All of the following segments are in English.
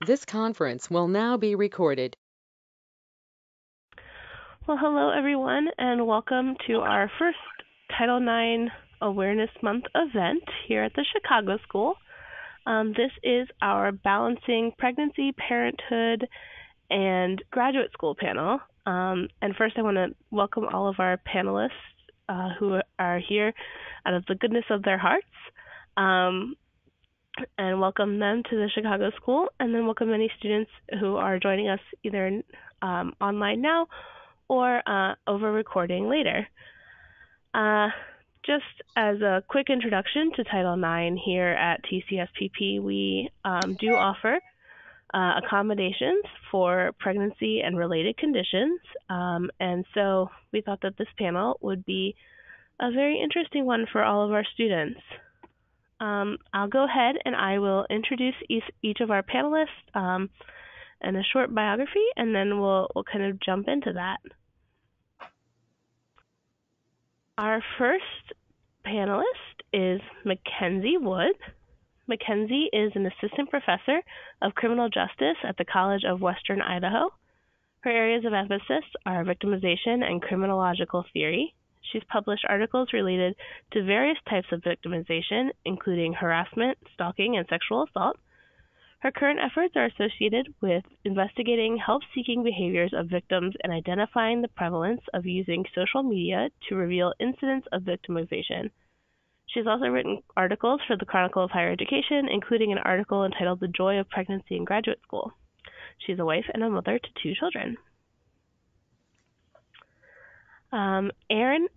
This conference will now be recorded. Well, hello everyone, and welcome to our first Title IX Awareness Month event here at the Chicago School. This is our Balancing Pregnancy, Parenthood, and Graduate School panel. And first I want to welcome all of our panelists who are here out of the goodness of their hearts. And welcome them to the Chicago School, and then welcome any students who are joining us either online now or over recording later. Just as a quick introduction to Title IX here at TCSPP, we do offer accommodations for pregnancy and related conditions, and so we thought that this panel would be a very interesting one for all of our students. I'll go ahead and I will introduce each of our panelists and a short biography, and then we'll kind of jump into that. Our first panelist is Mackenzie Wood. Mackenzie is an assistant professor of criminal justice at the College of Western Idaho. Her areas of emphasis are victimization and criminological theory. She's published articles related to various types of victimization, including harassment, stalking, and sexual assault. Her current efforts are associated with investigating help-seeking behaviors of victims and identifying the prevalence of using social media to reveal incidents of victimization. She's also written articles for the Chronicle of Higher Education, including an article entitled "The Joy of Pregnancy in Graduate School." She's a wife and a mother to 2 children. Erin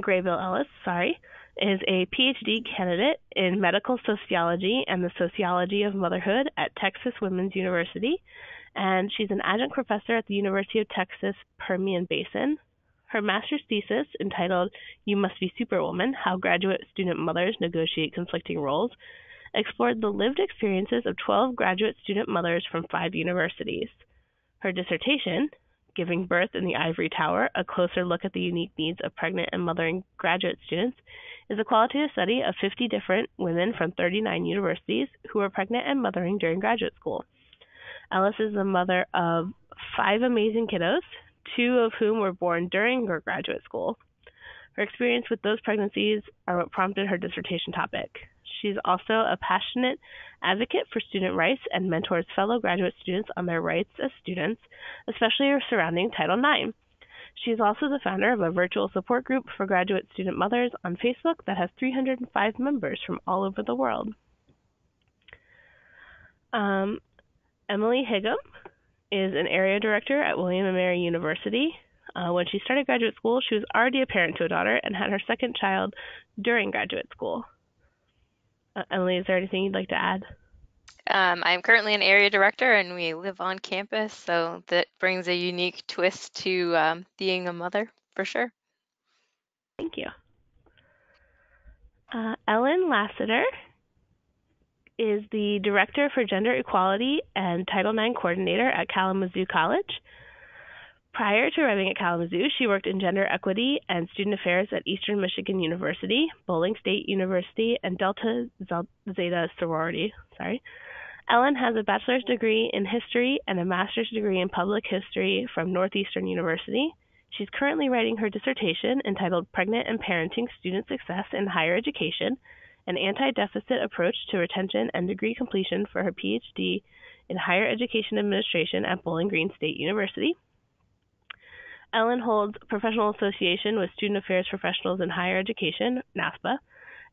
Graybill Ellis, is a PhD candidate in medical sociology and the sociology of motherhood at Texas Women's University, and she's an adjunct professor at the University of Texas Permian Basin. Her master's thesis, entitled "You Must Be Superwoman: How Graduate Student Mothers Negotiate Conflicting Roles," explored the lived experiences of 12 graduate student mothers from 5 universities. Her dissertation, "Giving Birth in the Ivory Tower: A Closer Look at the Unique Needs of Pregnant and Mothering Graduate Students," is a qualitative study of 50 different women from 39 universities who were pregnant and mothering during graduate school. Ellis is the mother of 5 amazing kiddos, 2 of whom were born during her graduate school. Her experience with those pregnancies are what prompted her dissertation topic. She's also a passionate advocate for student rights and mentors fellow graduate students on their rights as students, especially surrounding Title IX. She is also the founder of a virtual support group for graduate student mothers on Facebook that has 305 members from all over the world. Emily Higham is an area director at William & Mary University. When she started graduate school, she was already a parent to a daughter and had her second child during graduate school. Emily, is there anything you'd like to add? I'm currently an area director and we live on campus, so that brings a unique twist to being a mother, for sure. Thank you. Ellen Lassiter is the Director for Gender Equality and Title IX Coordinator at Kalamazoo College. Prior to arriving at Kalamazoo, she worked in gender equity and student affairs at Eastern Michigan University, Bowling State University, and Delta Zeta Sorority. Ellen has a bachelor's degree in history and a master's degree in public history from Northeastern University. She's currently writing her dissertation entitled "Pregnant and Parenting Student Success in Higher Education: An Anti-Deficit Approach to Retention and Degree Completion" for her PhD in Higher Education Administration at Bowling Green State University. Ellen holds professional association with Student Affairs Professionals in Higher Education, NASPA,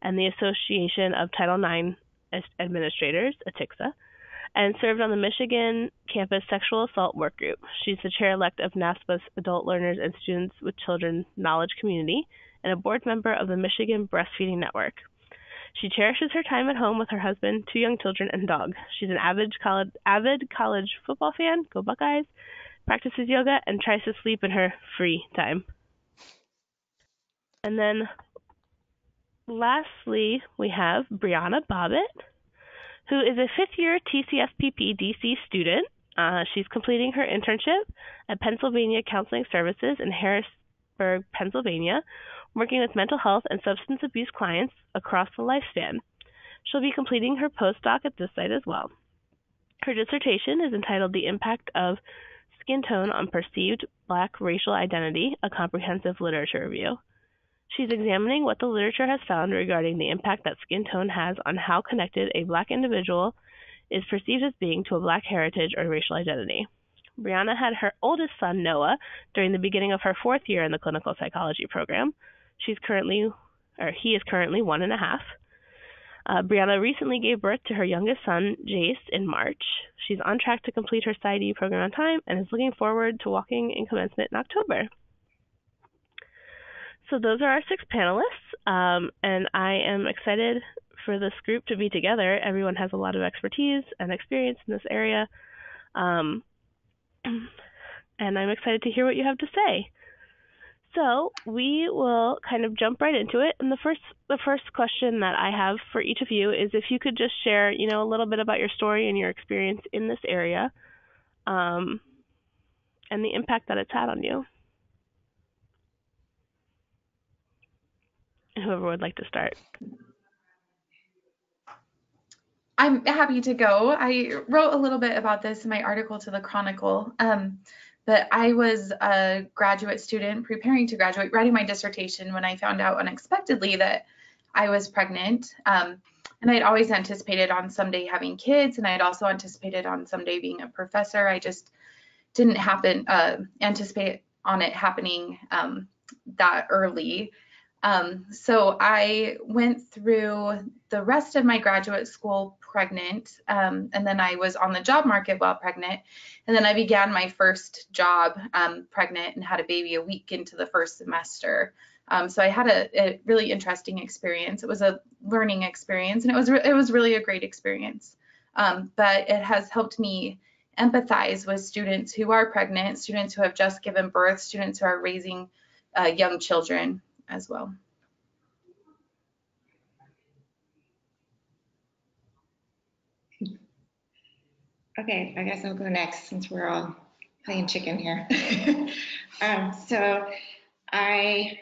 and the Association of Title IX Administrators, ATICSA, and served on the Michigan Campus Sexual Assault Work Group. She's the chair-elect of NASPA's Adult Learners and Students with Children Knowledge Community and a board member of the Michigan Breastfeeding Network. She cherishes her time at home with her husband, 2 young children, and dog. She's an avid college football fan, go Buckeyes, practices yoga, and tries to sleep in her free time. And then lastly, we have Brianna Bobbitt, who is a 5th-year TCSPP DC student. She's completing her internship at Pennsylvania Counseling Services in Harrisburg, Pennsylvania, working with mental health and substance abuse clients across the lifespan. She'll be completing her postdoc at this site as well. Her dissertation is entitled The Impact of Skin Tone on Perceived Black Racial Identity, a Comprehensive Literature Review. She's examining what the literature has found regarding the impact that skin tone has on how connected a Black individual is perceived as being to a Black heritage or racial identity. Brianna had her oldest son, Noah, during the beginning of her 4th year in the clinical psychology program. He is currently 1.5. Brianna recently gave birth to her youngest son, Jace, in March. She's on track to complete her PsyD program on time and is looking forward to walking in commencement in October. So those are our 6 panelists, and I am excited for this group to be together. Everyone has a lot of expertise and experience in this area, and I'm excited to hear what you have to say. So we will kind of jump right into it. And the first question that I have for each of you is if you could just share, a little bit about your story and your experience in this area, and the impact that it's had on you. Whoever would like to start. I'm happy to go. I wrote a little bit about this in my article to the Chronicle, but I was a graduate student preparing to graduate, writing my dissertation when I found out unexpectedly that I was pregnant. And I'd always anticipated on someday having kids, and I'd also anticipated on someday being a professor. I just didn't anticipate on it happening that early. So I went through the rest of my graduate school pregnant, and then I was on the job market while pregnant, and then I began my first job pregnant and had a baby a week into the first semester. So I had a really interesting experience. It was a learning experience, and it was really a great experience. But it has helped me empathize with students who are pregnant, students who have just given birth, students who are raising young children as well. Okay, I guess I'll go next since we're all playing chicken here. So I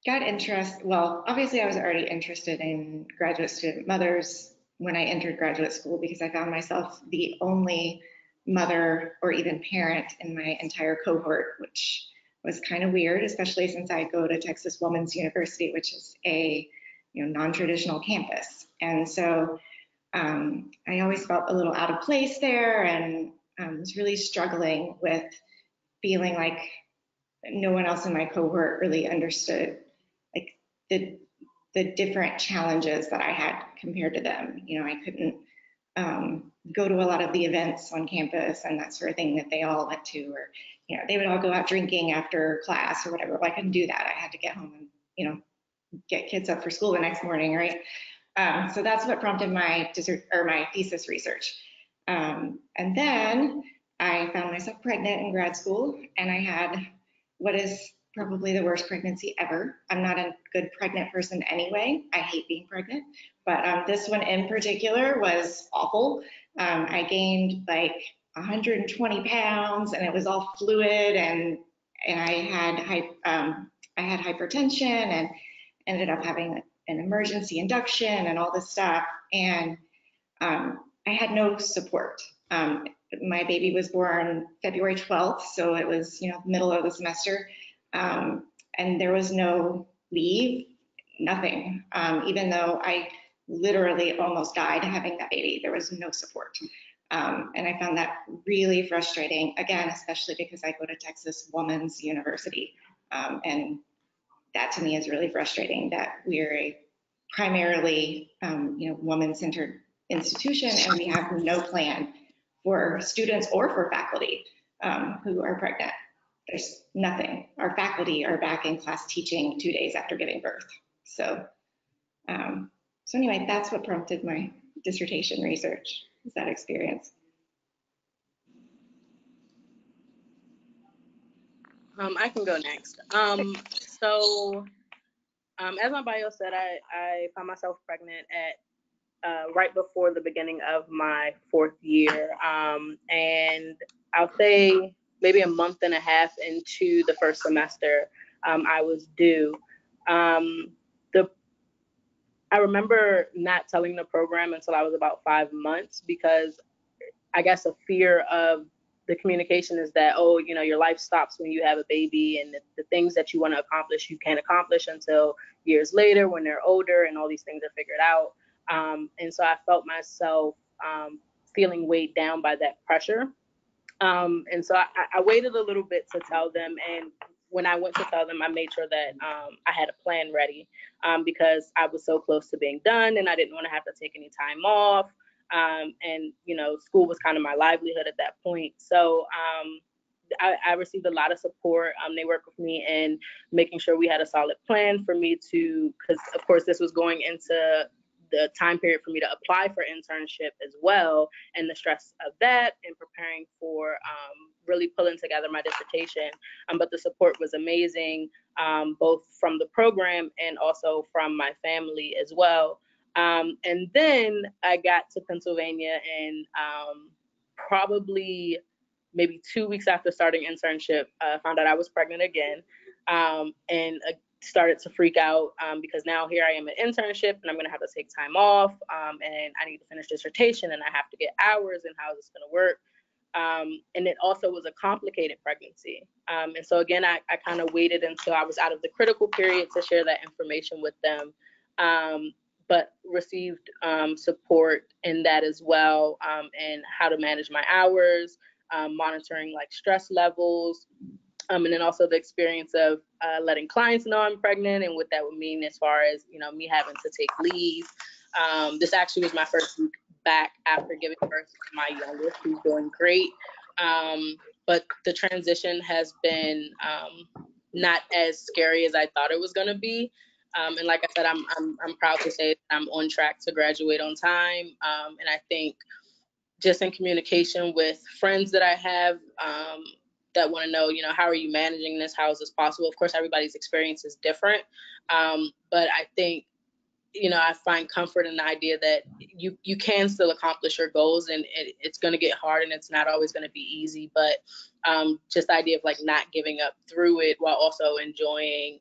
got obviously I was already interested in graduate student mothers when I entered graduate school because I found myself the only mother or even parent in my entire cohort, which was kind of weird, especially since I go to Texas Women's University, which is a non-traditional campus. And so I always felt a little out of place there and was really struggling with feeling like no one else in my cohort really understood like the different challenges that I had compared to them. I couldn't go to a lot of the events on campus and that sort of thing that they all went to, or they would all go out drinking after class or whatever. Well, I couldn't do that. I had to get home and get kids up for school the next morning, right? So that's what prompted my thesis research. And then I found myself pregnant in grad school, and I had what is probably the worst pregnancy ever. I'm not a good pregnant person anyway. I hate being pregnant, but this one in particular was awful. I gained like 120 pounds, and it was all fluid, and I had hypertension, and ended up having an emergency induction and all this stuff. And I had no support. My baby was born February 12th, so it was middle of the semester, and there was no leave, nothing. Even though I literally almost died having that baby, there was no support. And I found that really frustrating, again, especially because I go to Texas Women's University, and that to me is really frustrating that we're a primarily woman-centered institution, and we have no plan for students or for faculty who are pregnant. There's nothing. Our faculty are back in class teaching 2 days after giving birth. So anyway, that's what prompted my dissertation research, is that experience. I can go next. So as my bio said, I found myself pregnant at right before the beginning of my 4th year. And I'll say maybe a month and a half into the first semester, I was due. I remember not telling the program until I was about 5 months because I guess a fear of the communication is that, oh, your life stops when you have a baby, and the things that you want to accomplish, you can't accomplish until years later when they're older and all these things are figured out. And so I felt myself feeling weighed down by that pressure. And so I waited a little bit to tell them. And when I went to tell them, I made sure that I had a plan ready because I was so close to being done and I didn't want to have to take any time off. And, school was kind of my livelihood at that point. So I received a lot of support. They worked with me in making sure we had a solid plan for me to, because of course this was going into the time period for me to apply for internship as well, and the stress of that and preparing for really pulling together my dissertation. But the support was amazing, both from the program and also from my family as well. And then I got to Pennsylvania and probably maybe 2 weeks after starting internship, found out I was pregnant again, and started to freak out because now here I am at internship and I'm going to have to take time off, and I need to finish dissertation and I have to get hours, and how is this going to work? And it also was a complicated pregnancy. And so again, I kind of waited until I was out of the critical period to share that information with them, but received support in that as well, and how to manage my hours, monitoring like stress levels, and then also the experience of letting clients know I'm pregnant and what that would mean as far as, me having to take leave. This actually was my first week back after giving birth to my youngest, who's doing great. But the transition has been not as scary as I thought it was going to be. And like I said, I'm proud to say that I'm on track to graduate on time. And I think just in communication with friends that I have that want to know, how are you managing this? How is this possible? Of course, everybody's experience is different. But I think, I find comfort in the idea that you can still accomplish your goals, and it's going to get hard and it's not always going to be easy. But just the idea of like not giving up through it while also enjoying,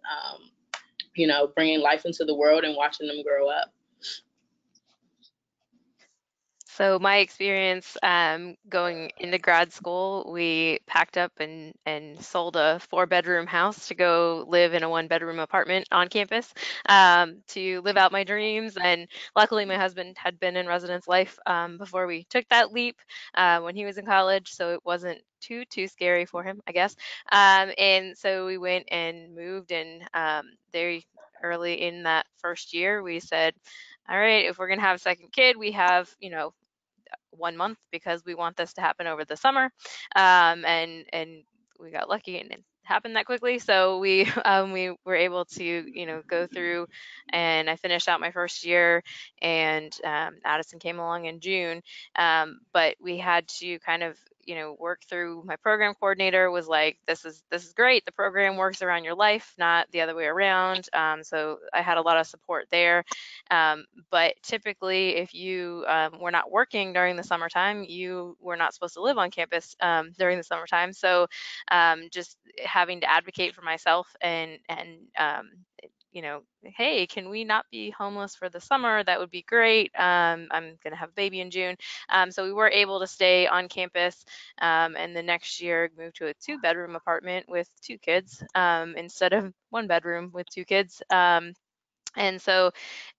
bringing life into the world and watching them grow up. So my experience going into grad school, we packed up and sold a 4-bedroom house to go live in a 1-bedroom apartment on campus, to live out my dreams. And luckily, my husband had been in residence life before we took that leap when he was in college, so it wasn't too scary for him, I guess. And so we went and moved, and very early in that first year, we said, all right, if we're going to have a second kid, we have, 1 month because we want this to happen over the summer. And we got lucky and it happened that quickly. So we were able to, go through, and I finished out my first year, and Addison came along in June. But we had to kind of, work through. My program coordinator was like, this is great. The program works around your life, not the other way around. So I had a lot of support there. But typically, if you were not working during the summertime, you were not supposed to live on campus during the summertime. So just having to advocate for myself and hey, can we not be homeless for the summer? That would be great. I'm going to have a baby in June. So we were able to stay on campus, and the next year moved to a 2-bedroom apartment with 2 kids instead of 1 bedroom with 2 kids. And so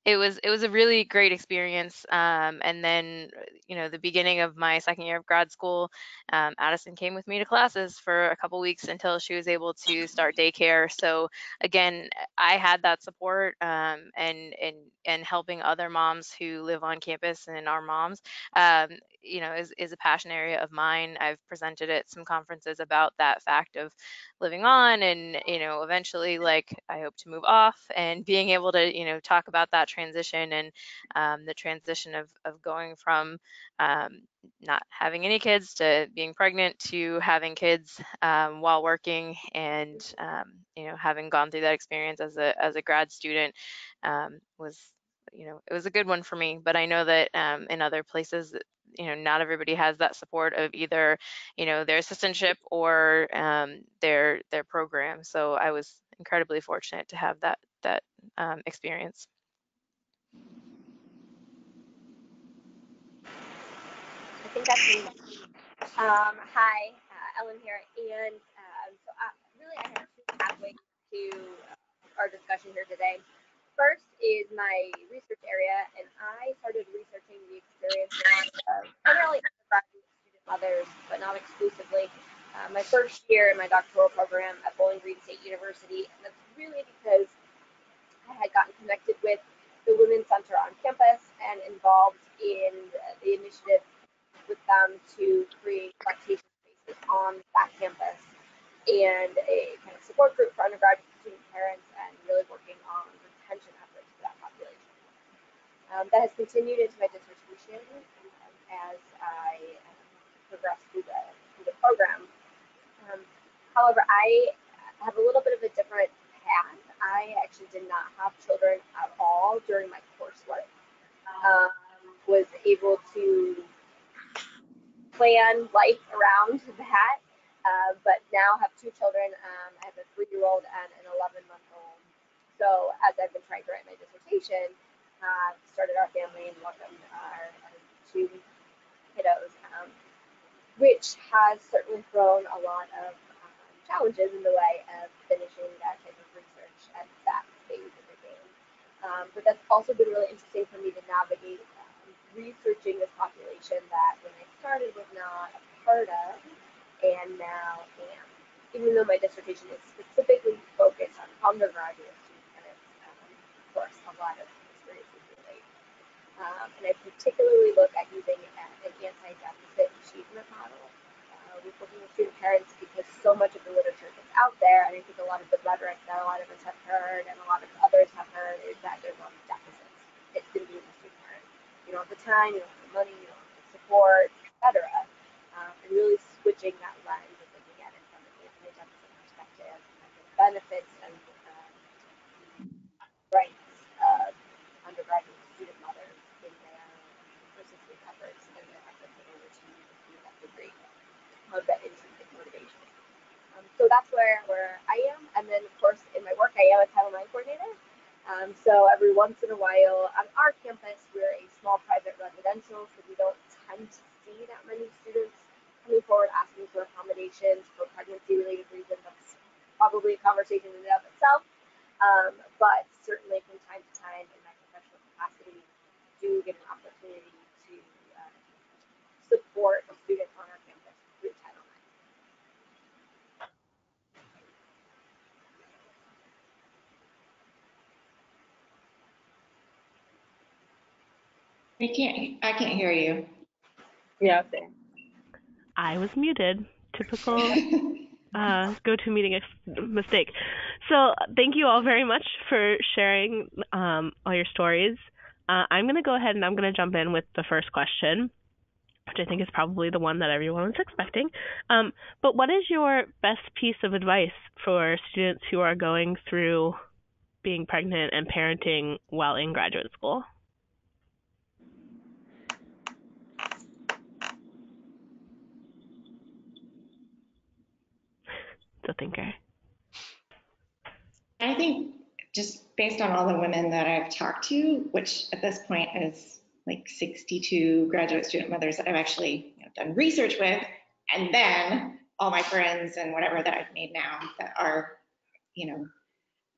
it was a really great experience. And then, the beginning of my second year of grad school, Addison came with me to classes for a couple weeks until she was able to start daycare. So again, I had that support, and helping other moms who live on campus and are moms, is a passion area of mine. I've presented at some conferences about that fact of living on, and eventually, like, I hope to move off, and being able to talk about that transition, and the transition of going from not having any kids to being pregnant to having kids while working, and having gone through that experience as a grad student, was it was a good one for me. But I know that in other places, not everybody has that support of either their assistantship or their program. So I was incredibly fortunate to have that experience. I think that's me. Hi, Ellen here, and really I have two pathways to our discussion here today. First is my research area, and I started researching the experiences of primarily undergraduate student mothers, but not exclusively. My first year in my doctoral program at Bowling Green State University, and that's really because I had gotten connected with the Women's Center on campus and involved in the initiative with them to create lactation spaces on that campus and a kind of support group for undergraduate student parents and really working on retention efforts for that population. That has continued into my dissertation as I progress through the program. However, I have a little bit of a different path. I actually did not have children at all during my coursework. Was able to plan life around that, but now have two children. I have a 3-year-old and an 11-month-old. So as I've been trying to write my dissertation, started our family and welcomed our two kiddos, which has certainly thrown a lot of challenges in the way of finishing that type of research at that stage of the game. But that's also been really interesting for me to navigate researching this population that when I started was not a part of and now am. Even though my dissertation is specifically focused on undergraduate student tenants, of course, a lot of experiences relate. And I particularly look at using an anti-deficit achievement model with working with student parents because so much of the literature that's out there, and I think a lot of the rhetoric that a lot of us have heard and a lot of others have heard is that there's a lot of deficits. It's going to be in the student parents. You don't have the time, you don't have the money, you don't have the support, etc. And really switching that lens and looking at it from an anti-deficit perspective and the benefits and rights of undergraduate student mothers in their persistent efforts and their efforts in order to achieve that degree of that intrinsic motivation. So that's where I am. And then, of course, in my work, I am a Title IX coordinator. So every once in a while on our campus, we're a small private residential, so we don't tend to see that many students coming forward asking for accommodations for pregnancy-related reasons. That's probably a conversation in and of itself. But certainly from time to time in my professional capacity, do get an opportunity to support a student on our campus through Title IX. I can't hear you. Yeah, same. I was muted. Typical GoToMeeting mistake. So thank you all very much for sharing all your stories. I'm going to go ahead and I'm going to jump in with the first question, which I think is probably the one that everyone was expecting. But what is your best piece of advice for students who are going through being pregnant and parenting while in graduate school? The thinker. I think just based on all the women that I've talked to, which at this point is like 62 graduate student mothers that I've actually done research with, and then all my friends and whatever that I've made now that are,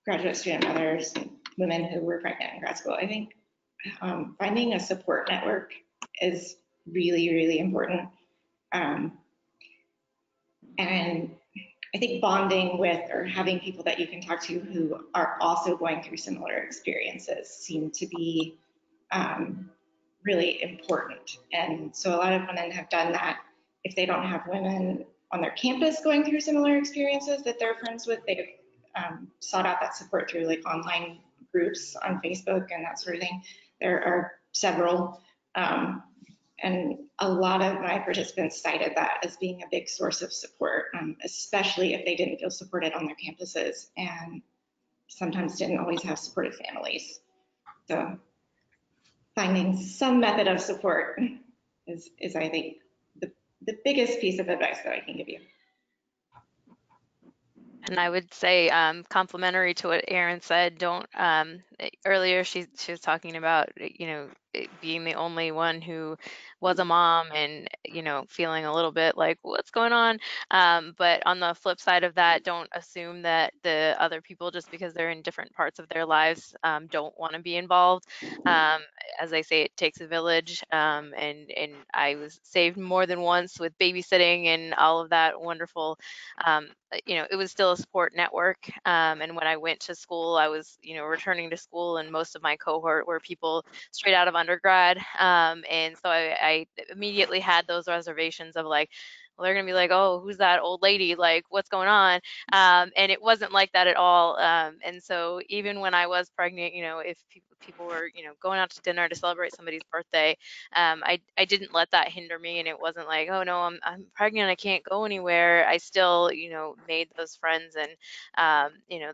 graduate student mothers, women who were pregnant in grad school. I think finding a support network is really, really important. And I think bonding with or having people that you can talk to who are also going through similar experiences seem to be really important. And so a lot of women have done that. If they don't have women on their campus going through similar experiences that they're friends with, they've sought out that support through like online groups on Facebook and that sort of thing. There are several. And a lot of my participants cited that as being a big source of support, especially if they didn't feel supported on their campuses and sometimes didn't always have supportive families. So finding some method of support is I think, the biggest piece of advice that I can give you. And I would say, complimentary to what Erin said, don't, earlier she was talking about, being the only one who was a mom and, feeling a little bit like, what's going on? But on the flip side of that, don't assume that the other people, just because they're in different parts of their lives, don't want to be involved. Um, as I say, it takes a village, and I was saved more than once with babysitting and all of that wonderful, it was still a support network. And when I went to school, I was, returning to school, and most of my cohort were people straight out of undergrad. And so I immediately had those reservations of like, well, they're gonna be like, oh, who's that old lady? Like, what's going on? And it wasn't like that at all. And so even when I was pregnant, if people were, going out to dinner to celebrate somebody's birthday, I didn't let that hinder me, and it wasn't like, oh no, I'm pregnant, I can't go anywhere. I still, made those friends, and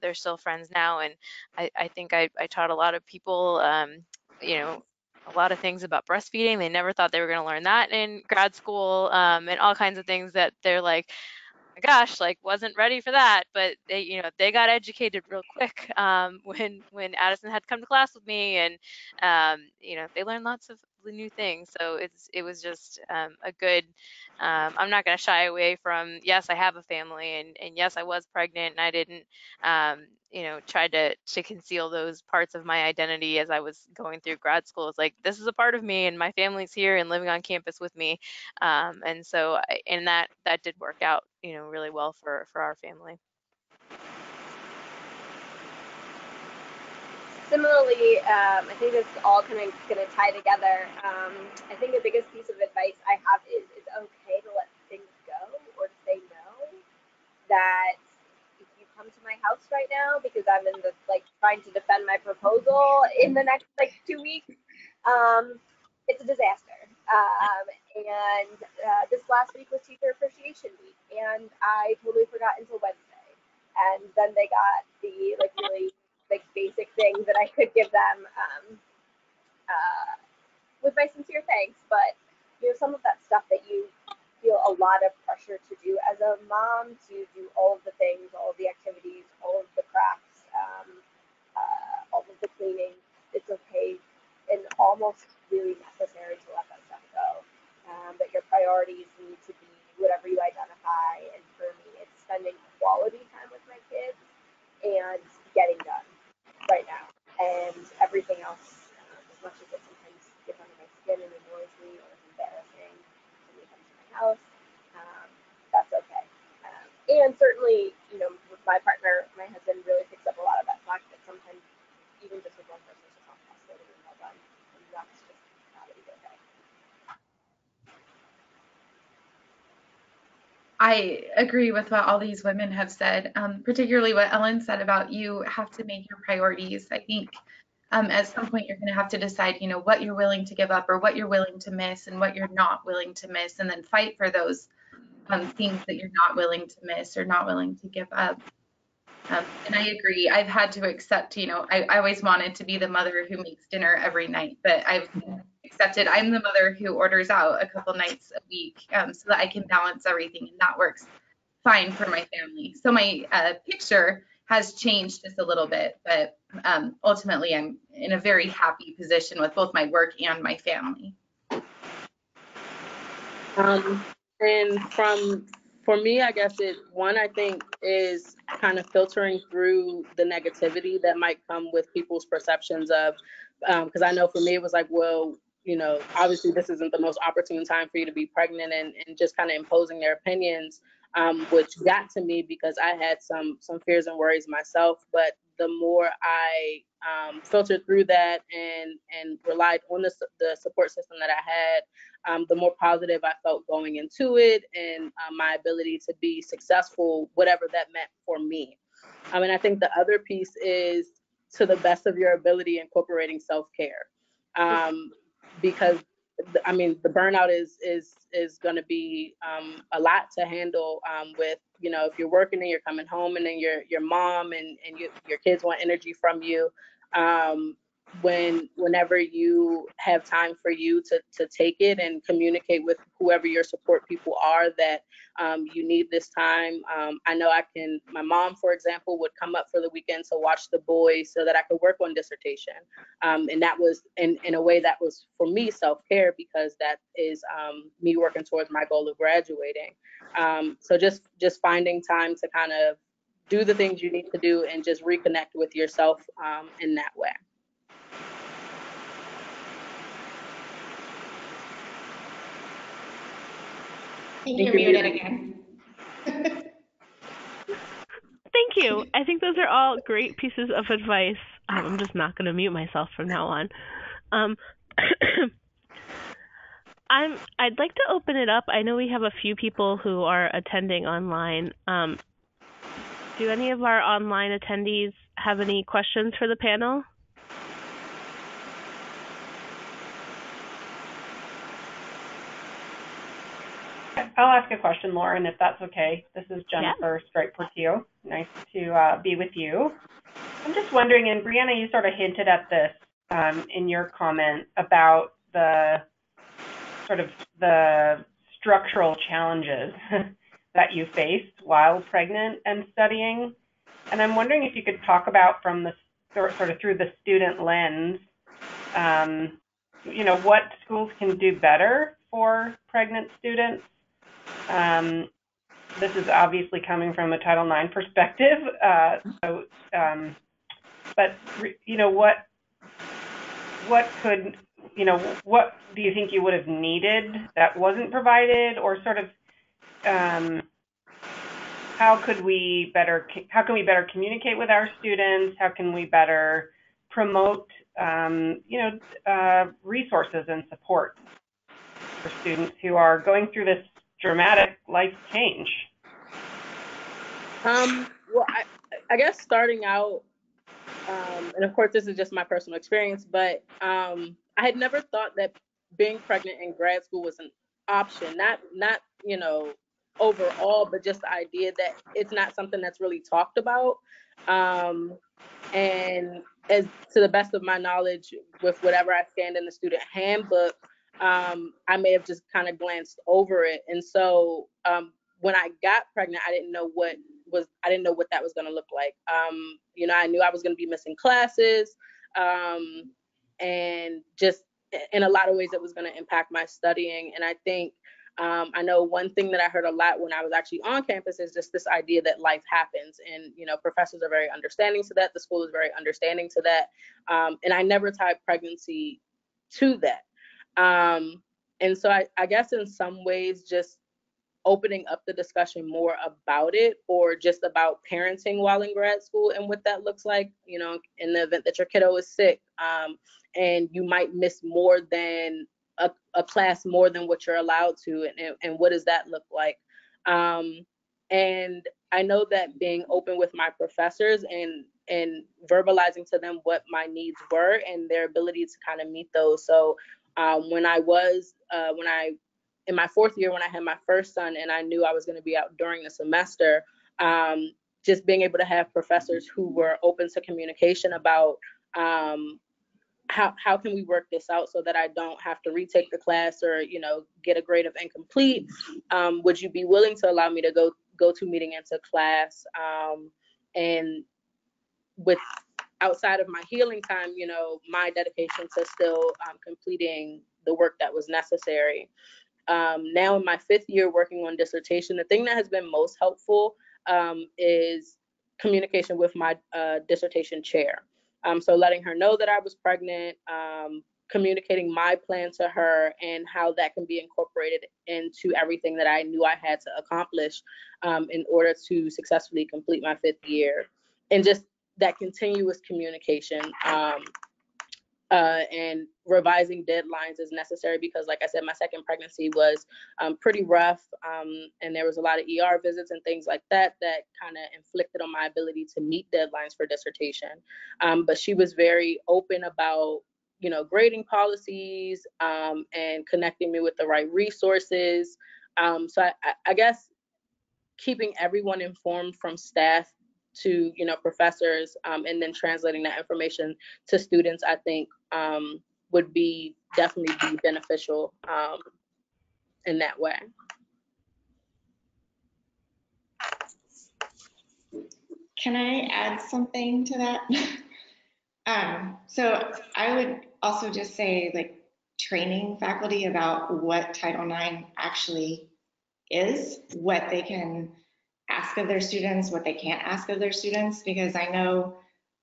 they're still friends now. And I think I taught a lot of people, you know, a lot of things about breastfeeding. They never thought they were going to learn that in grad school, and all kinds of things that they're like, my gosh, like wasn't ready for that. But they got educated real quick, when Addison had come to class with me, and they learned lots of new things. So it was just, a good. I'm not going to shy away from, yes, I have a family, and yes, I was pregnant, and I didn't, try to conceal those parts of my identity as I was going through grad school. It's like, this is a part of me, and my family's here and living on campus with me. And so, and that did work out, really well for our family. Similarly, I think it's all kind of going to tie together. I think the biggest piece of advice I have is it's okay to let things go or to say no. That if you come to my house right now because I'm in the trying to defend my proposal in the next 2 weeks, um, it's a disaster. And this last week was Teacher Appreciation Week, and I totally forgot until Wednesday. And then they got the really basic things that I could give them, uh, with my sincere thanks. But some of that stuff that you feel a lot of pressure to do as a mom, to do all of the things, all of the activities, all of the crafts, all of the cleaning. It's okay and almost really necessary to let that stuff go. But your priorities need to be whatever you identify. And for me, it's spending quality time with my kids and getting done right now. And everything else, as much as it sometimes gets under my skin and annoys me or is embarrassing when somebody comes to my house, um, that's okay. And certainly, with my partner, my husband really picks up a lot of that slack that sometimes even just with one person is just not possible to get it all done. And that's just gotta be okay. I agree with what all these women have said, particularly what Ellen said about you have to make your priorities. I think at some point you're going to have to decide, what you're willing to give up or what you're willing to miss and what you're not willing to miss, and then fight for those things that you're not willing to miss or not willing to give up. And I agree. I've had to accept, I always wanted to be the mother who makes dinner every night, but I've accepted I'm the mother who orders out a couple nights a week, so that I can balance everything, and that works fine for my family. So my picture has changed just a little bit, but ultimately I'm in a very happy position with both my work and my family. And for me, I guess I think is kind of filtering through the negativity that might come with people's perceptions of, because I know for me it was like, well, obviously this isn't the most opportune time for you to be pregnant, and just kind of imposing their opinions, which got to me because I had some fears and worries myself. But the more I filtered through that and relied on the support system that I had, the more positive I felt going into it, and my ability to be successful, whatever that meant for me. And I think the other piece is, to the best of your ability, incorporating self-care, because the burnout is going to be a lot to handle, with if you're working and you're coming home, and then your mom and your kids want energy from you. whenever you have time for you to take it and communicate with whoever your support people are that you need this time. I know my mom, for example, would come up for the weekend to watch the boys so that I could work on dissertation. And that was in a way that was for me self-care, because that is me working towards my goal of graduating. So just finding time to kind of do the things you need to do and just reconnect with yourself in that way. I think you're muted again. Thank you. I think those are all great pieces of advice. I'm just not going to mute myself from now on. I'd like to open it up. I know we have a few people who are attending online. Do any of our online attendees have any questions for the panel? I'll ask a question, Lauren, if that's okay. This is Jennifer Stripe-Portillo. Nice to be with you. I'm just wondering, and Brianna, you sort of hinted at this in your comment about the sort of the structural challenges that you faced while pregnant and studying. And I'm wondering if you could talk about from the sort of through the student lens, what schools can do better for pregnant students. This is obviously coming from a Title IX perspective. But what do you think you would have needed that wasn't provided, or sort of how can we better communicate with our students? How can we better promote resources and support for students who are going through this dramatic life change? Well, I guess starting out, and of course this is just my personal experience, but I had never thought that being pregnant in grad school was an option. Not overall, but just the idea that it's not something that's really talked about. And as to the best of my knowledge, with whatever I scanned in the student handbook, I may have just kind of glanced over it. And so when I got pregnant, I didn't know what that was going to look like. I knew I was going to be missing classes, and just in a lot of ways it was going to impact my studying. And I think I know one thing that I heard a lot when I was actually on campus is just this idea that life happens, and professors are very understanding to that. The school is very understanding to that, and I never tied pregnancy to that. And so I guess in some ways just opening up the discussion more about it, or just about parenting while in grad school and what that looks like, in the event that your kiddo is sick, and you might miss more than a class more than what you're allowed to, and what does that look like? And I know that being open with my professors and verbalizing to them what my needs were and their ability to kind of meet those. So when I in my fourth year, when I had my first son and I knew I was going to be out during the semester, just being able to have professors who were open to communication about how can we work this out so that I don't have to retake the class or get a grade of incomplete. Would you be willing to allow me to go to meeting into class, and with outside of my healing time, my dedication to still completing the work that was necessary. Now in my fifth year working on dissertation, the thing that has been most helpful is communication with my dissertation chair. So letting her know that I was pregnant, communicating my plan to her and how that can be incorporated into everything that I knew I had to accomplish in order to successfully complete my fifth year. And just that continuous communication. And revising deadlines is necessary because, like I said, my second pregnancy was pretty rough, and there was a lot of ER visits and things like that kind of inflicted on my ability to meet deadlines for dissertation. But she was very open about, grading policies and connecting me with the right resources. So I guess keeping everyone informed from staff to professors, and then translating that information to students, I think would definitely be beneficial in that way. Can I add something to that? So I would also just say, like, training faculty about what Title IX actually is, what they can ask of their students, what they can't ask of their students, because I know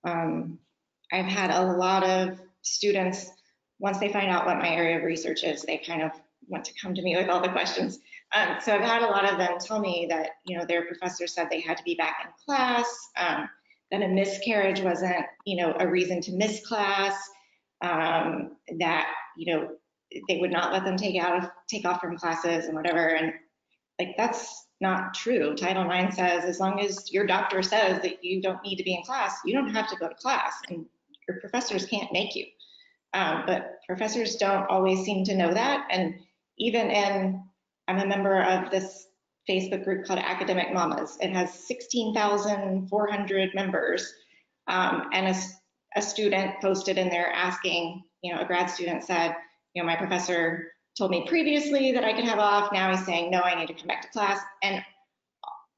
I've had a lot of students, once they find out what my area of research is, they kind of want to come to me with all the questions. So I've had a lot of them tell me that, their professor said they had to be back in class, that a miscarriage wasn't, a reason to miss class, that, they would not let them take off from classes and whatever. And like, that's not true. Title IX says, as long as your doctor says that you don't need to be in class, you don't have to go to class, and your professors can't make you. But professors don't always seem to know that. And I'm a member of this Facebook group called Academic Mamas. It has 16,400 members. And a student posted in there asking, a grad student said, my professor told me previously that I could have off. Now he's saying, no, I need to come back to class. And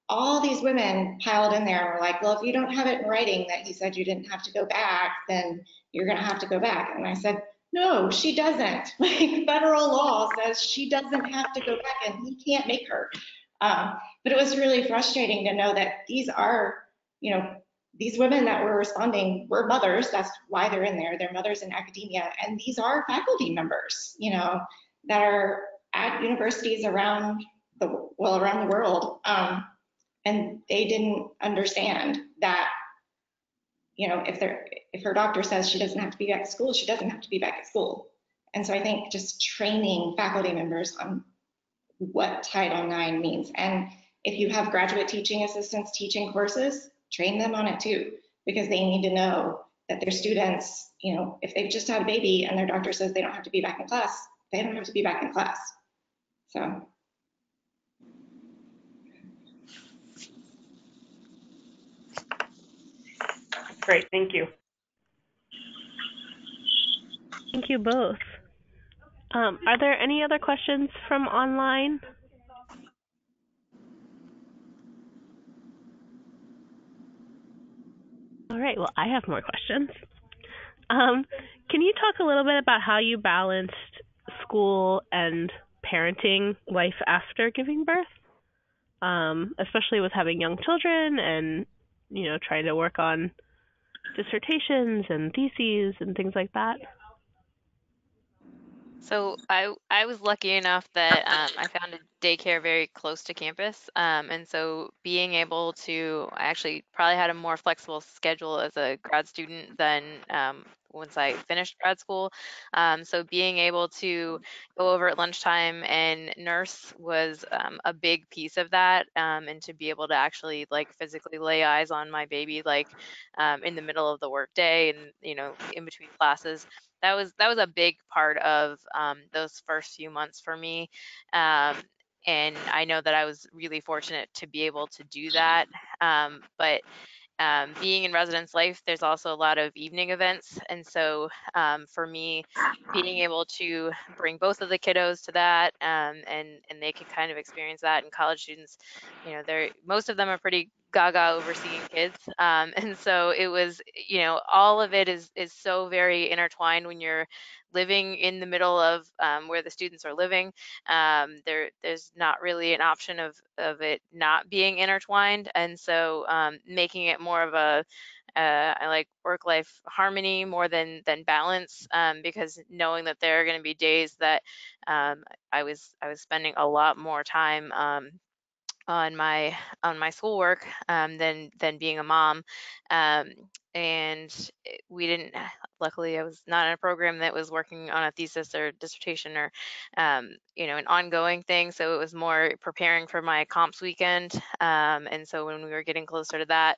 all these women piled in there and were like, well, if you don't have it in writing that he said you didn't have to go back, then you're going to have to go back. And I said, no, she doesn't. Like, federal law says she doesn't have to go back, and he can't make her. But it was really frustrating to know that these are, these women that were responding were mothers. That's why they're in there. They're mothers in academia. And these are faculty members, that are at universities around the world. And they didn't understand that, if her doctor says she doesn't have to be back at school, she doesn't have to be back at school. And so I think just training faculty members on what Title IX means. And if you have graduate teaching assistants teaching courses, train them on it too, because they need to know that their students, if they've just had a baby and their doctor says they don't have to be back in class, they don't have to be back in class. So. Great, thank you. Thank you both. Are there any other questions from online? All right, well, I have more questions. Can you talk a little bit about how you balanced school and parenting life after giving birth? Especially with having young children and, trying to work on dissertations and theses and things like that. So I was lucky enough that I found a daycare very close to campus, and so being able to, I actually probably had a more flexible schedule as a grad student than once I finished grad school. So being able to go over at lunchtime and nurse was a big piece of that, and to be able to actually like physically lay eyes on my baby like in the middle of the workday and in between classes. That was a big part of those first few months for me. And I know that I was really fortunate to be able to do that. But being in residence life, there's also a lot of evening events. And so for me, being able to bring both of the kiddos to that, and they can kind of experience that. And college students, most of them are pretty gaga over seeing kids. And so it was, all of it is so very intertwined when you're living in the middle of where the students are living. There's not really an option of it not being intertwined. And so making it more of I like work-life harmony more than balance, because knowing that there are going to be days that I was spending a lot more time on my schoolwork than being a mom. And we didn't, luckily I was not in a program that was working on a thesis or dissertation or an ongoing thing, so it was more preparing for my comps weekend. And so when we were getting closer to that,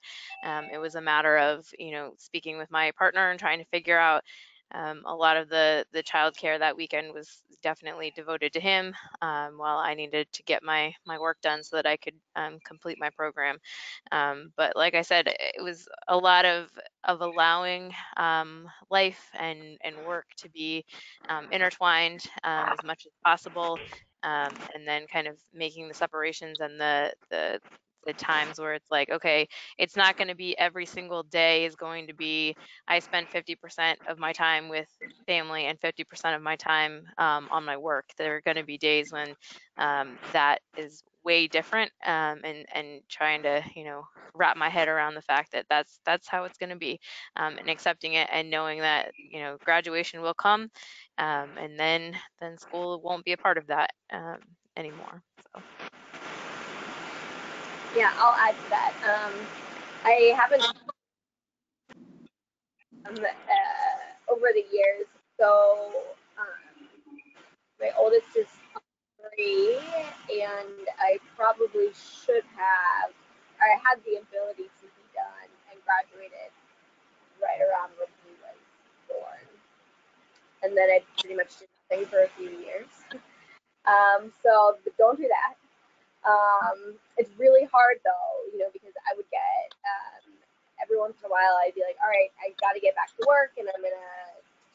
it was a matter of speaking with my partner and trying to figure out a lot of the childcare that weekend was definitely devoted to him, while I needed to get my work done so that I could complete my program. But like I said, it was a lot of allowing life and work to be intertwined as much as possible, and then kind of making the separations and the times where it's like, okay, it's not going to be every single day is going to be I spend 50% of my time with family and 50% of my time on my work. There are going to be days when that is way different, and trying to wrap my head around the fact that that's how it's going to be, and accepting it and knowing that graduation will come, and then school won't be a part of that anymore. So. Yeah, I'll add to that. I haven't over the years. So my oldest is 3, and I probably should have. I had the ability to be done and graduated right around when he was born, and then I pretty much did nothing for a few years. So don't do that. It's really hard though, because I would get every once in a while I'd be like, all right, I got to get back to work, and I'm gonna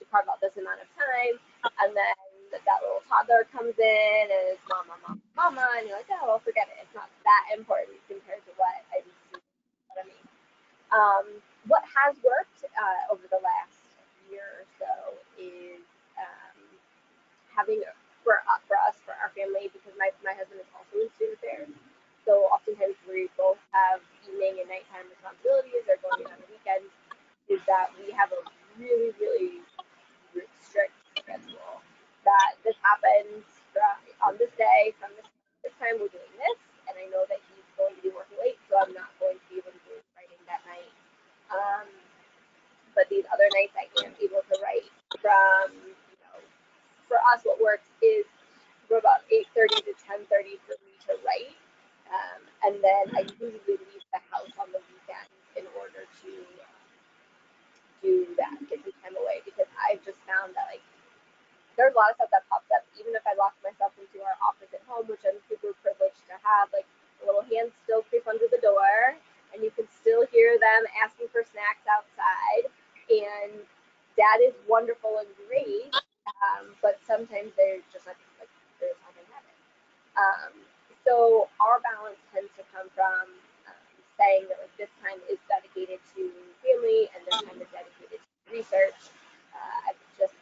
carve out this amount of time, and then that little toddler comes in and it's mama, mama, mama, and you're like, oh, well, forget it. It's not that important compared to what I used to. You know what I mean? What has worked over the last year or so is having for our family, because my husband is also in student affairs. So oftentimes we both have evening and nighttime responsibilities or going in on the weekends, is that we have a really, really strict schedule. That this happens on this day, from this time we're doing this, and I know that he's going to be working late, so I'm not going to be able to do writing that night. But these other nights I am able to write from, for us what works is from about 8:30 to 10:30 for me to write, and then I usually leave the house on the weekend in order to do that, get some time away, because I've just found that there's a lot of stuff that pops up even if I lock myself into our office at home, which I'm super privileged to have. Like, the little hands still creep under the door, and you can still hear them asking for snacks outside, and Dad is wonderful and great, but sometimes they're just like there's nothing happening. So our balance tends to come from saying that this time is dedicated to family and this time is dedicated to research. It's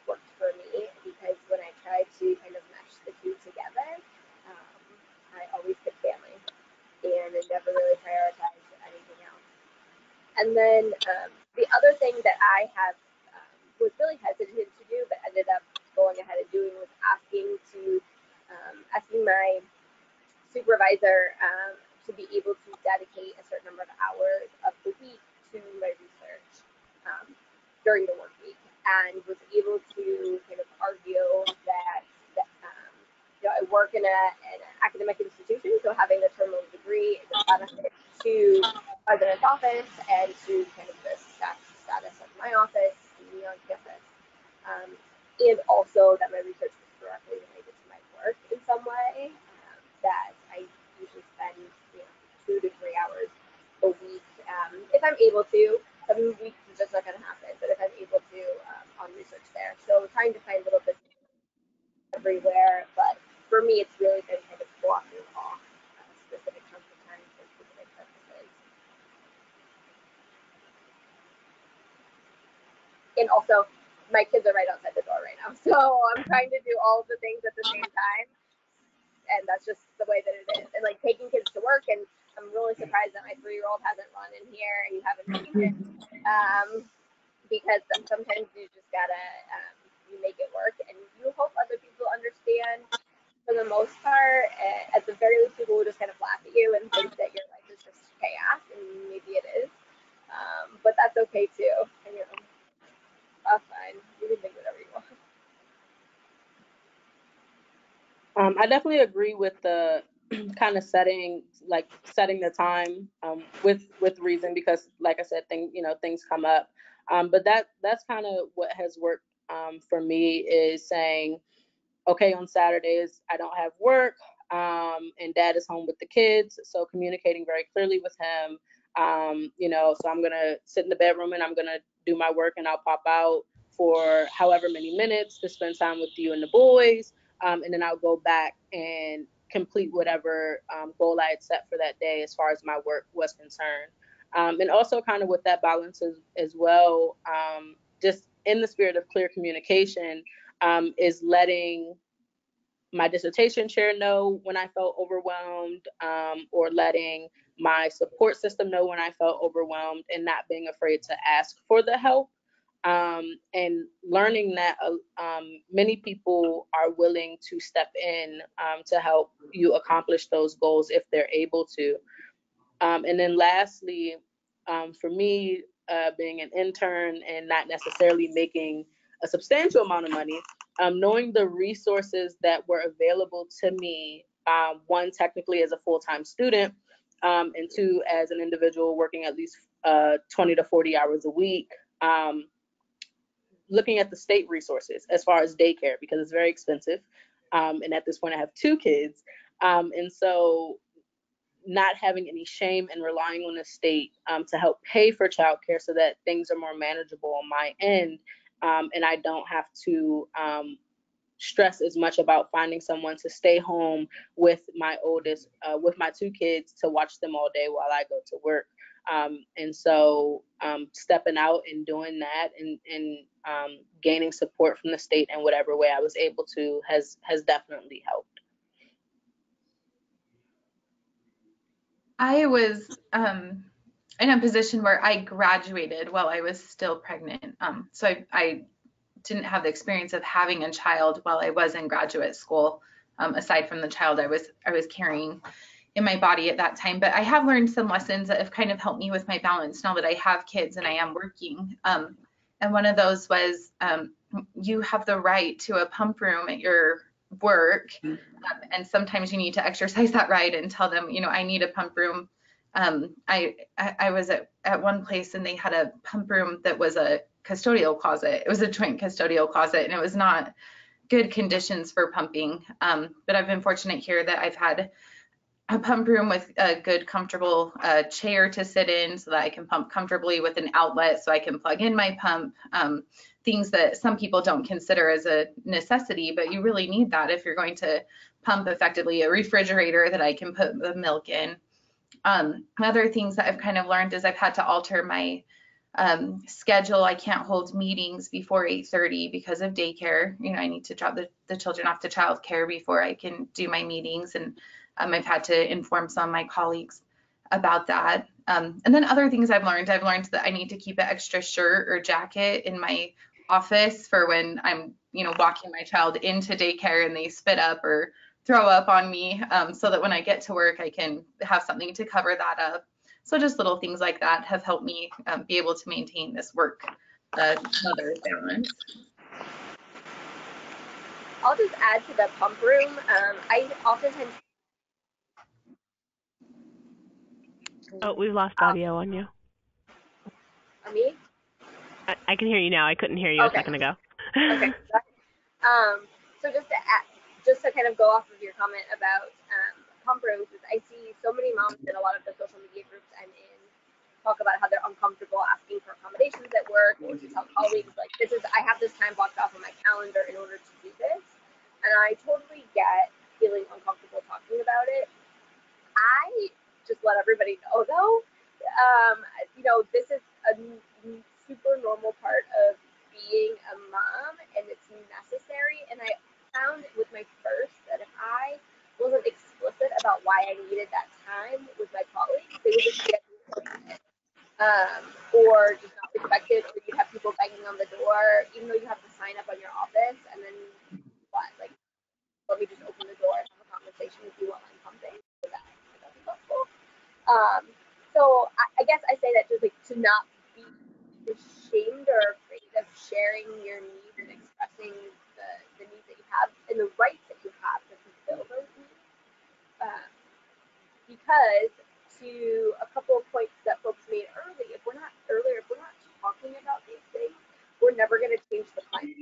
worked for me, because when I try to kind of mesh the two together, I always pick family and never really prioritize anything else. And then the other thing that I have was really hesitant to do, but ended up going ahead and doing, was asking my supervisor to be able to dedicate a certain number of hours of the week to my research during the work week, and was able to kind of argue that I work in an academic institution, so having a terminal degree is a benefit to the president's office and to kind of the status of my office being on campus, and also that my research is directly related to my work in some way. That I usually spend 2 to 3 hours a week, if I'm able to. Some weeks it's just not going to happen, but if I'm able to, on research there. So trying to find little bits everywhere, but for me it's really been kind of blocking off specific chunks of time for specific purposes. And also, my kids are right outside the door right now, so I'm trying to do all of the things at the same time, and that's just the way that it is. And taking kids to work, and I'm really surprised that my 3-year-old hasn't run in here and you haven't seen it, because sometimes you just gotta you make it work, and you hope other people understand. For the most part, at the very least, people will just kind of laugh at you and think that your life is just chaos, and maybe it is, but that's okay too. And that's fine. You can think whatever you want. I definitely agree with the kind of setting the time with reason, because like I said, things come up. But that's kind of what has worked for me, is saying, okay, on Saturdays I don't have work, and dad is home with the kids, so communicating very clearly with him. So I'm gonna sit in the bedroom and I'm gonna do my work, and I'll pop out for however many minutes to spend time with you and the boys, and then I'll go back and complete whatever goal I had set for that day as far as my work was concerned. And also kind of with that balance as well, just in the spirit of clear communication, is letting my dissertation chair know when I felt overwhelmed, or letting my support system know when I felt overwhelmed, and not being afraid to ask for the help. And learning that many people are willing to step in to help you accomplish those goals if they're able to. And then lastly, for me, being an intern and not necessarily making a substantial amount of money, knowing the resources that were available to me, one, technically as a full-time student, and two, as an individual working at least 20 to 40 hours a week, looking at the state resources as far as daycare, because it's very expensive. And at this point, I have two kids. And so not having any shame and relying on the state to help pay for childcare so that things are more manageable on my end, and I don't have to stress as much about finding someone to stay home with my oldest, with my two kids, to watch them all day while I go to work. And so stepping out and doing that, and gaining support from the state in whatever way I was able to has definitely helped. I was in a position where I graduated while I was still pregnant. So I didn't have the experience of having a child while I was in graduate school, aside from the child I was carrying in my body at that time. But I have learned some lessons that have kind of helped me with my balance now that I have kids and I am working. And one of those was, you have the right to a pump room at your work, and sometimes you need to exercise that right and tell them, I need a pump room. I was at one place and they had a pump room that was a custodial closet. It was a joint custodial closet, and it was not good conditions for pumping. But I've been fortunate here that I've had a pump room with a good, comfortable chair to sit in so that I can pump comfortably, with an outlet so I can plug in my pump. Things that some people don't consider as a necessity, but you really need that if you're going to pump effectively. A refrigerator that I can put the milk in. Other things that I've kind of learned is I've had to alter my schedule. I can't hold meetings before 8:30 because of daycare. I need to drop the children off to childcare before I can do my meetings. And I've had to inform some of my colleagues about that. And then other things I've learned that I need to keep an extra shirt or jacket in my office for when I'm, walking my child into daycare and they spit up or throw up on me, so that when I get to work, I can have something to cover that up. So just little things like that have helped me be able to maintain this work mother balance. I'll just add to the pump room. I oftentimes. Oh, we've lost audio on you. Me? I can hear you now. I couldn't hear you a second ago. Okay. So just to kind of go off of your comment about pump rooms, is I see so many moms in a lot of the social media groups I'm in talk about how they're uncomfortable asking for accommodations at work, or to tell colleagues like, I have this time blocked off on my calendar in order to do this. And I totally get feeling uncomfortable talking about it. I just let everybody know though, this is a super normal part of being a mom, and it's necessary. And I found with my first that if I wasn't explicit about why I needed that time with my colleagues, they would just schedule it, or just not respect it, or you'd have people banging on the door, even though you have to sign up on your office, and then what? Like, let me just open the door and have a conversation with you while I'm pumping. So that's helpful. So I guess I say that just like to not be ashamed or afraid of sharing your needs and expressing the needs that you have and the rights that you have to fulfill those needs. Because to a couple of points that folks made earlier, if we're not talking about these we're never going to change the climate.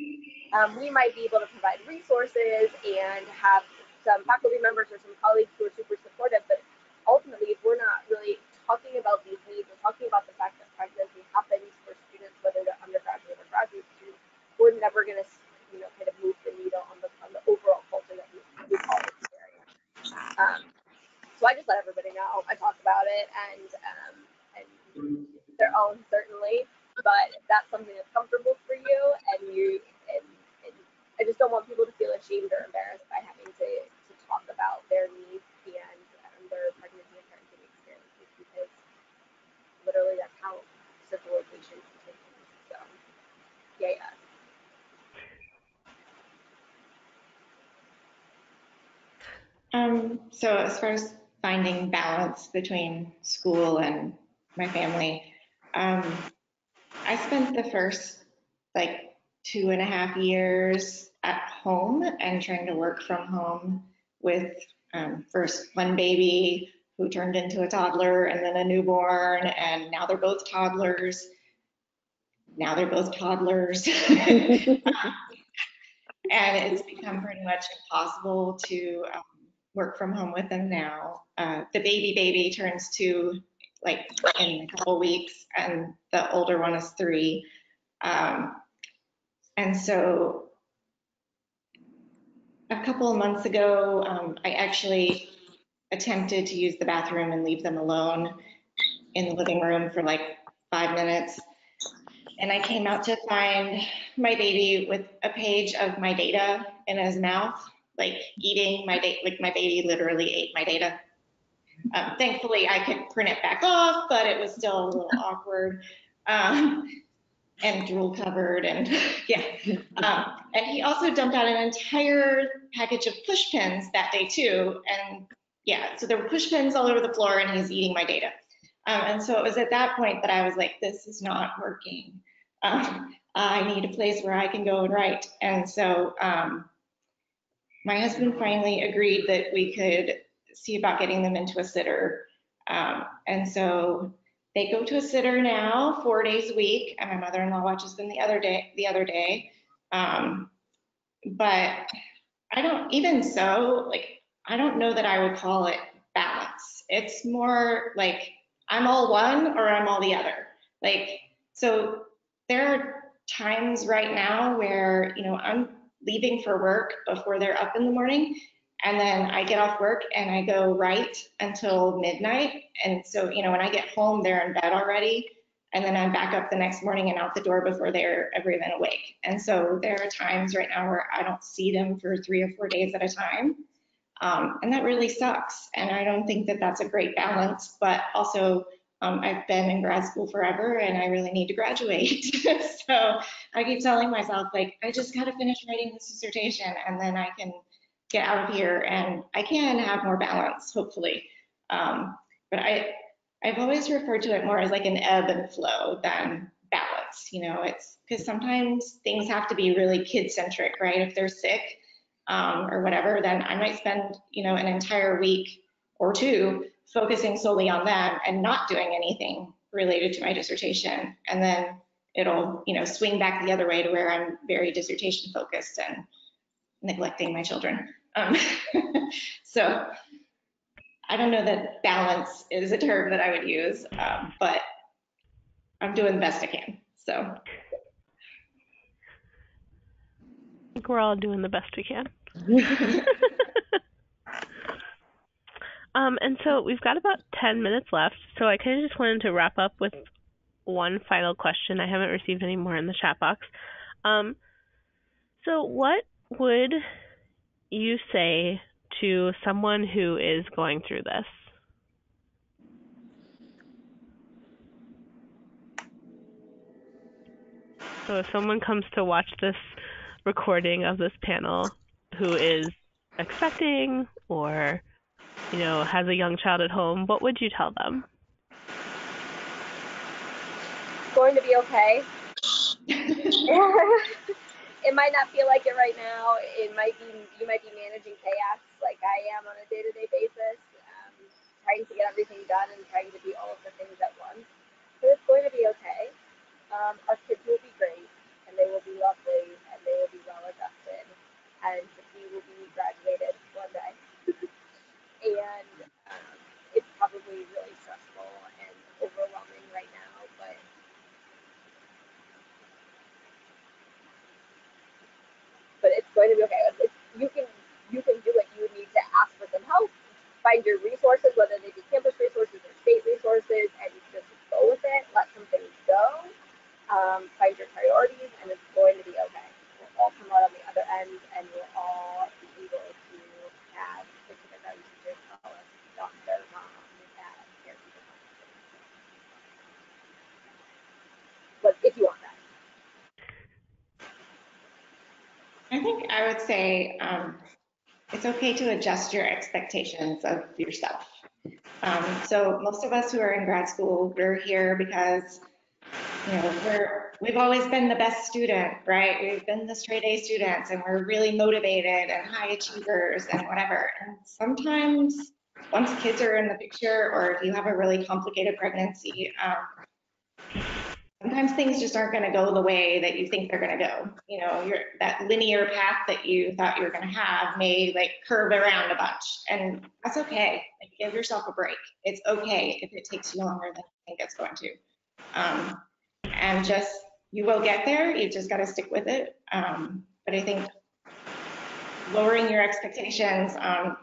We might be able to provide resources and have some faculty members or some colleagues who are super supportive, but ultimately, if we're not really talking about these needs and talking about the fact that pregnancy happens for students, whether they're undergraduate or graduate students, we're never going to, kind of move the needle on the overall culture that we call experience. So I just let everybody know. I talk about it and their own certainly, but if that's something that's comfortable for you, and I just don't want people to feel ashamed or embarrassed by having to talk about their needs and their pregnancy and parenting experiences, because literally that's how civilization continues. So yeah. So as far as finding balance between school and my family, I spent the first 2.5 years at home and trying to work from home with first one baby who turned into a toddler and then a newborn, and now they're both toddlers. And it's become pretty much impossible to work from home with them now. The baby turns 2 in a couple weeks, and the older one is 3. And so a couple of months ago, I actually attempted to use the bathroom and leave them alone in the living room for 5 minutes. And I came out to find my baby with a page of my data in his mouth, eating my data. My baby literally ate my data. Thankfully, I could print it back off, but it was still a little awkward. And drool covered, and yeah. And he also dumped out an entire package of push pins that day too. And yeah, so there were push pins all over the floor, and he's eating my data. And so it was at that point that I was like, this is not working. I need a place where I can go and write. And so my husband finally agreed that we could see about getting them into a sitter. And so they go to a sitter now 4 days a week, and my mother-in-law watches them the other day. But I don't know that I would call it balance. It's more like I'm all one or I'm all the other. So there are times right now where, I'm leaving for work before they're up in the morning, and then I get off work and I go write until midnight. And so, when I get home, they're in bed already. And then I'm back up the next morning and out the door before they're ever even awake. And so there are times right now where I don't see them for 3 or 4 days at a time. And that really sucks. And I don't think that that's a great balance, but also I've been in grad school forever and I really need to graduate. So I keep telling myself, I just got to finish writing this dissertation and then I can get out of here and I can have more balance, hopefully. But I've always referred to it more as an ebb and flow than balance. It's because sometimes things have to be really kid-centric, right? If they're sick or whatever, then I might spend, an entire week or 2 focusing solely on them and not doing anything related to my dissertation. And then it'll, swing back the other way to where I'm very dissertation focused and neglecting my children. So I don't know that balance is a term that I would use, but I'm doing the best I can. So I think we're all doing the best we can. And so we've got about 10 minutes left. So I kind of just wanted to wrap up with one final question. I haven't received any more in the chat box. So what would you say to someone who is going through this? So if someone comes to watch this recording of this panel who is expecting or, has a young child at home, what would you tell them? It's going to be okay. It might not feel like it right now. You might be managing chaos like I am on a day-to-day basis, trying to get everything done and trying to do all of the things at once. But it's going to be okay. Our kids will be great, and they to be okay. You can do it. You need to ask for some help, find your resources, whether they be campus resources or state resources, and just go with it. Let some things go. Find your priorities, and it's going to be okay. We'll all come out on the other end, and we'll all be able to have the kindergarten teachers tell us, doctor, mom, dad, caregiver, but if you want that. I think I would say it's okay to adjust your expectations of yourself. So most of us who are in grad school, we're here because, you know, we've always been the best student, right? We've been the straight A students, and we're really motivated and high achievers and whatever. And sometimes once kids are in the picture, or if you have a really complicated pregnancy, sometimes things just aren't going to go the way that you think they're going to go. You know, that linear path that you thought you were going to have may like curve around a bunch, and that's okay. Like, give yourself a break. It's okay if it takes you longer than you think it's going to. And just, you will get there. You just got to stick with it. But I think lowering your expectations,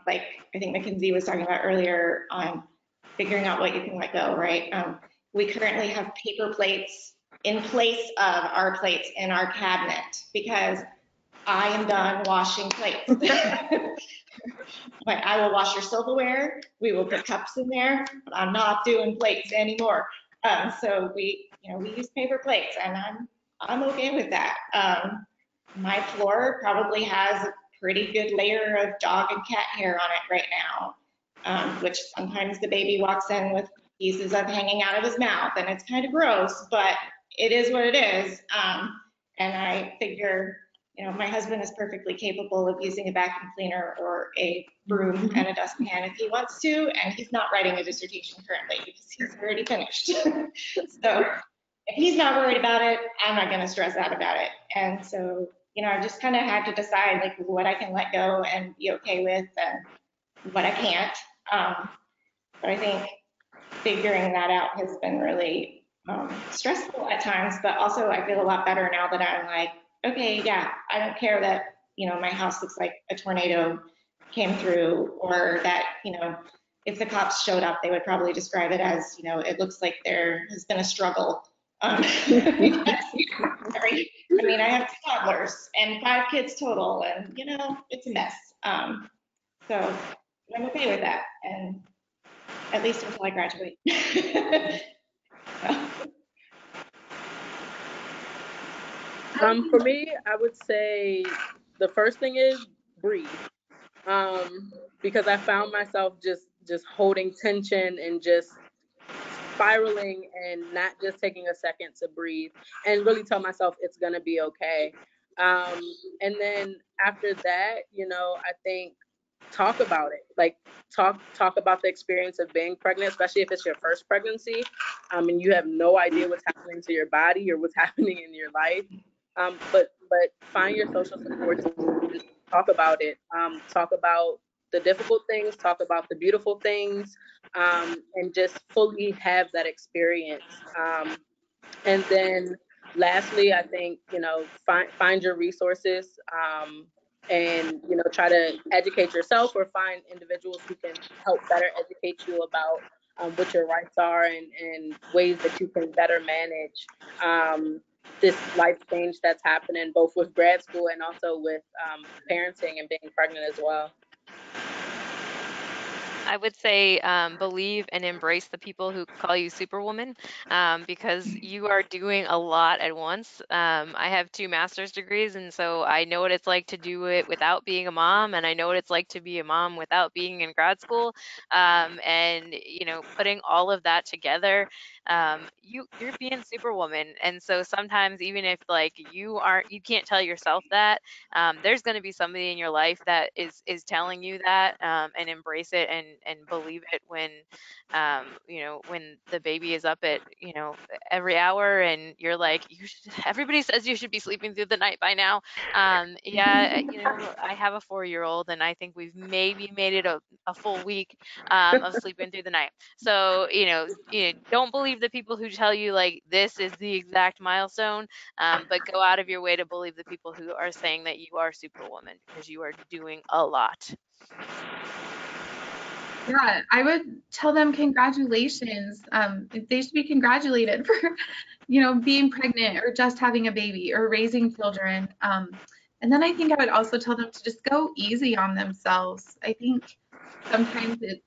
like I think Mackenzie was talking about earlier, on figuring out what you can let go, right? We currently have paper plates in place of our plates in our cabinet because I am done washing plates. Like, I will wash your silverware, we will put cups in there, but I'm not doing plates anymore. So we use paper plates, and I'm okay with that. My floor probably has a pretty good layer of dog and cat hair on it right now, which sometimes the baby walks in with pieces of hanging out of his mouth, and it's kind of gross, but it is what it is. And I figure, you know, my husband is perfectly capable of using a vacuum cleaner or a broom and a dustpan if he wants to, and he's not writing a dissertation currently because he's already finished. So if he's not worried about it, I'm not going to stress out about it. And so, you know, I just kind of had to decide like what I can let go and be okay with and what I can't. But I think figuring that out has been really stressful at times, but also I feel a lot better now that I'm like, okay, yeah, I don't care that, you know, my house looks like a tornado came through, or that, you know, if the cops showed up, they would probably describe it as, you know, it looks like there has been a struggle. Sorry. I mean, I have 2 toddlers and 5 kids total, and, you know, it's a mess. So I'm okay with that, and at least until I graduate. For me, I would say the first thing is breathe. Because I found myself just holding tension and just spiraling and not just taking a second to breathe and really tell myself it's gonna be okay. And then after that, you know, I think talk about it. Like talk about the experience of being pregnant, especially if it's your first pregnancy, and you have no idea what's happening to your body or what's happening in your life. But find your social support and talk about it. Talk about the difficult things, talk about the beautiful things, and just fully have that experience. And then lastly, I think, you know, find your resources, and, you know, try to educate yourself or find individuals who can help better educate you about what your rights are, and ways that you can better manage this life change that's happening both with grad school and also with parenting and being pregnant as well. I would say believe and embrace the people who call you Superwoman, because you are doing a lot at once. I have 2 master's degrees, and so I know what it's like to do it without being a mom, and I know what it's like to be a mom without being in grad school. And you know, putting all of that together, you're being Superwoman. And so sometimes, even if like you can't tell yourself that, there's going to be somebody in your life that is telling you that, and embrace it and believe it when you know, when the baby is up at, you know, every hour and you're like, everybody says you should be sleeping through the night by now. Yeah, you know, I have a 4-year-old, and I think we've maybe made it a a full week of sleeping through the night. So, don't believe the people who tell you like this is the exact milestone, but go out of your way to believe the people who are saying that you are Superwoman because you are doing a lot. Yeah, I would tell them congratulations. They should be congratulated for, being pregnant or just having a baby or raising children. And then I think I would also tell them to just go easy on themselves. I think sometimes it's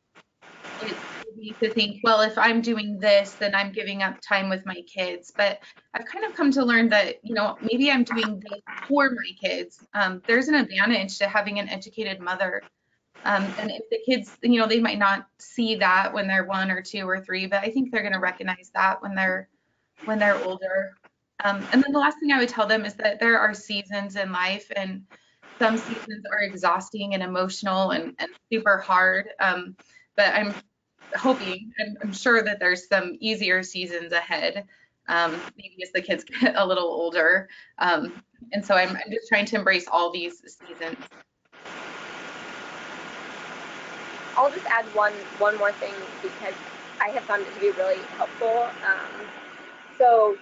easy to think, well, if I'm doing this, then I'm giving up time with my kids. But I've kind of come to learn that, maybe I'm doing this for my kids. There's an advantage to having an educated mother. And if the kids, they might not see that when they're 1 or 2 or 3, but I think they're going to recognize that when they're older. And then the last thing I would tell them is that there are seasons in life, and some seasons are exhausting and emotional and super hard. But I'm hoping, and I'm sure that there's some easier seasons ahead, maybe as the kids get a little older. And so I'm just trying to embrace all these seasons. I'll just add one more thing because I have found it to be really helpful. So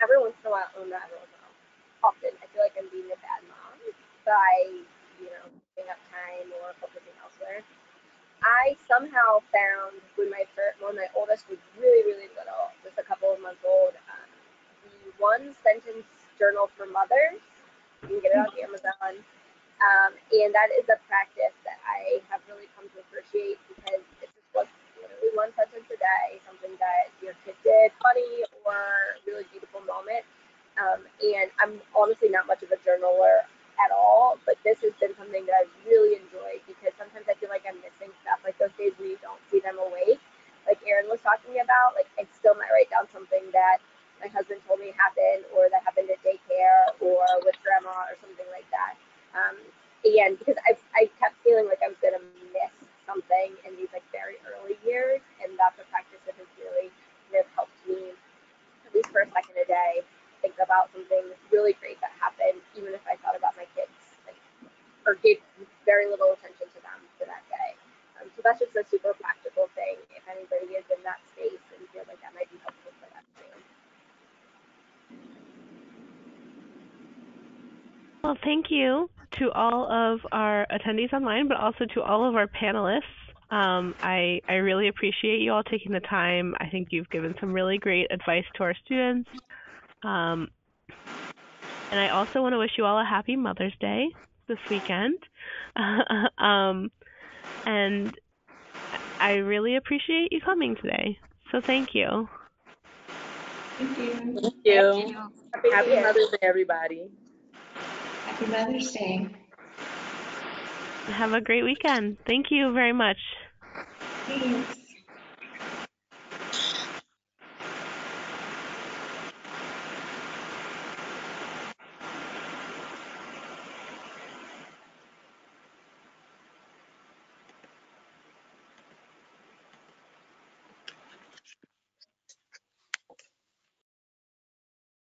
every once in a while, often I feel like I'm being a bad mom by, giving up time or focusing elsewhere. I somehow found when my oldest was really, really little, just a couple of months old, the one sentence journal for mothers. You can get it on Amazon. And that is a practice that I have really come to appreciate because it's just literally one sentence a day, something that your kid did, funny or really beautiful moment. And I'm honestly not much of a journaler at all, but this has been something that I've really enjoyed because sometimes I feel like I'm missing stuff, like those days where you don't see them awake, like Erin was talking about. Like I still might write down something that my husband told me happened or that happened at daycare or with grandma or something like that. And because I kept feeling like I was going to miss something in these like very early years, and that's a practice that has really helped me, at least for a second a day, think about something really great that happened, even if I thought about my kids or gave very little attention to them for that day. So that's just a super practical thing if anybody is in that space and feels like that might be helpful for them too. Well, thank you to all of our attendees online, but also to all of our panelists. I really appreciate you all taking the time. I think you've given some really great advice to our students. And I also want to wish you all a happy Mother's Day this weekend. And I really appreciate you coming today. So thank you. Thank you. Thank you. Happy Mother's Day, everybody. Happy Mother's Day. Have a great weekend. Thank you very much. Thanks.